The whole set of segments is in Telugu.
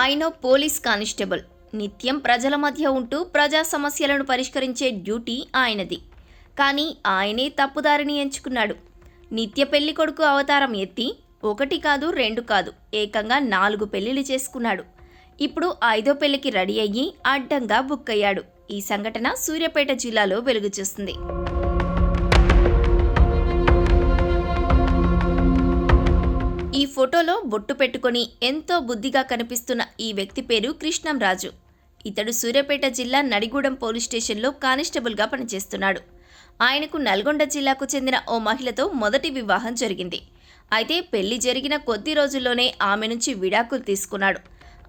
ఆయన పోలీస్ కానిస్టేబుల్. నిత్యం ప్రజల మధ్య ఉంటూ ప్రజా సమస్యలను పరిష్కరించే డ్యూటీ ఆయనది. కానీ ఆయనే తప్పుదారిని ఎంచుకున్నాడు. నిత్య పెళ్లి కొడుకు అవతారం ఎత్తి 1 కాదు 2 కాదు ఏకంగా 4 పెళ్లిళ్ళు చేసుకున్నాడు. ఇప్పుడు 5వ పెళ్లికి రెడీ అయ్యి అడ్డంగా బుక్ అయ్యాడు. ఈ సంఘటన సూర్యాపేట జిల్లాలో వెలుగు చూస్తుంది. ఈ ఫోటోలో బొట్టు పెట్టుకొని ఎంతో బుద్ధిగా కనిపిస్తున్న ఈ వ్యక్తి పేరు కృష్ణంరాజు. ఇతడు సూర్యాపేట జిల్లా నడిగూడెం పోలీస్ స్టేషన్లో కానిస్టేబుల్గా పనిచేస్తున్నాడు. ఆయనకు నల్గొండ జిల్లాకు చెందిన ఓ మహిళతో మొదటి వివాహం జరిగింది. అయితే పెళ్లి జరిగిన కొద్ది రోజుల్లోనే ఆమె నుంచి విడాకులు తీసుకున్నాడు.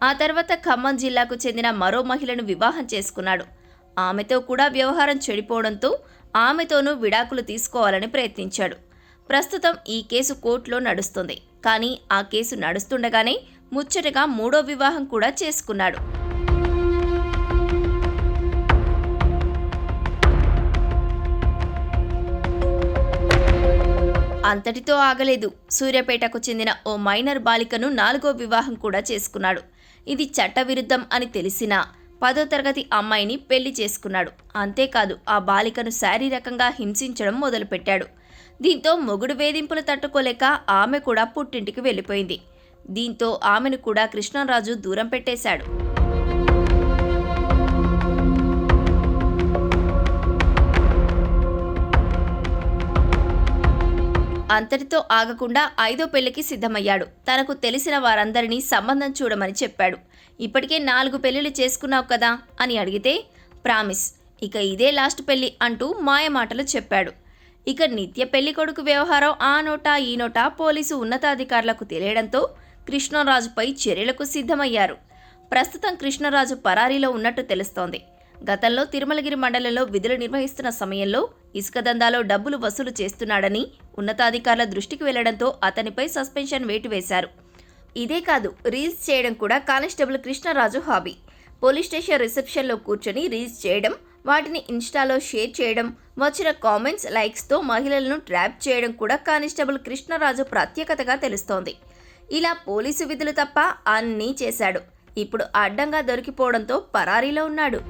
ఆ తర్వాత ఖమ్మం జిల్లాకు చెందిన మరో మహిళను వివాహం చేసుకున్నాడు. ఆమెతో కూడా వ్యవహారం చెడిపోవడంతో ఆమెతోనూ విడాకులు తీసుకోవాలని ప్రయత్నించాడు. ప్రస్తుతం ఈ కేసు కోర్టులో నడుస్తుంది. కానీ ఆ కేసు నడుస్తుండగానే ముచ్చటగా 3వ వివాహం కూడా చేసుకున్నాడు. అంతటితో ఆగలేదు. సూర్యాపేటకు చెందిన ఓ మైనర్ బాలికను 4వ వివాహం కూడా చేసుకున్నాడు. ఇది చట్టవిరుద్ధం అని తెలిసినా 10వ తరగతి అమ్మాయిని పెళ్లి చేసుకున్నాడు. అంతేకాదు ఆ బాలికను శారీరకంగా హింసించడం మొదలుపెట్టాడు. దీంతో మొగుడు వేధింపులు తట్టుకోలేక ఆమె కూడా పుట్టింటికి వెళ్ళిపోయింది. దీంతో ఆమెను కూడా కృష్ణంరాజు దూరం పెట్టేశాడు. అంతటితో ఆగకుండా 5వ పెళ్లికి సిద్ధమయ్యాడు. తనకు తెలిసిన వారందరినీ సంబంధం చూడమని చెప్పాడు. ఇప్పటికే 4 పెళ్లిళ్ళు చేసుకున్నావు కదా అని అడిగితే ప్రామిస్, ఇక ఇదే లాస్ట్ పెళ్లి అంటూ మాయమాటలు చెప్పాడు. ఇక నిత్య పెళ్లి కొడుకు వ్యవహారం ఆ నోటా ఈ నోటా పోలీసు ఉన్నతాధికారులకు తెలియడంతో కృష్ణంరాజుపై చర్యలకు సిద్ధమయ్యారు. ప్రస్తుతం కృష్ణంరాజు పరారీలో ఉన్నట్టు తెలుస్తోంది. గతంలో తిరుమలగిరి మండలంలో విధులు నిర్వహిస్తున్న సమయంలో ఇసుక దందాలో డబ్బులు వసూలు చేస్తున్నాడని ఉన్నతాధికారుల దృష్టికి వెళ్లడంతో అతనిపై సస్పెన్షన్ వేటు వేశారు. ఇదే కాదు, రీల్స్ చేయడం కూడా constable Krishnamraju hobby. Police station రిసెప్షన్లో కూర్చొని రీల్స్ చేయడం, వాటిని ఇన్స్టాలో షేర్ చేయడం, వచ్చిన కామెంట్స్ లైక్స్తో మహిళలను ట్రాప్ చేయడం కూడా కానిస్టేబుల్ కృష్ణంరాజు ప్రత్యేకతగా తెలుస్తోంది. ఇలా పోలీసు విధులు తప్ప అన్నీ చేశాడు. ఇప్పుడు అడ్డంగా దొరికిపోవడంతో పరారీలో ఉన్నాడు.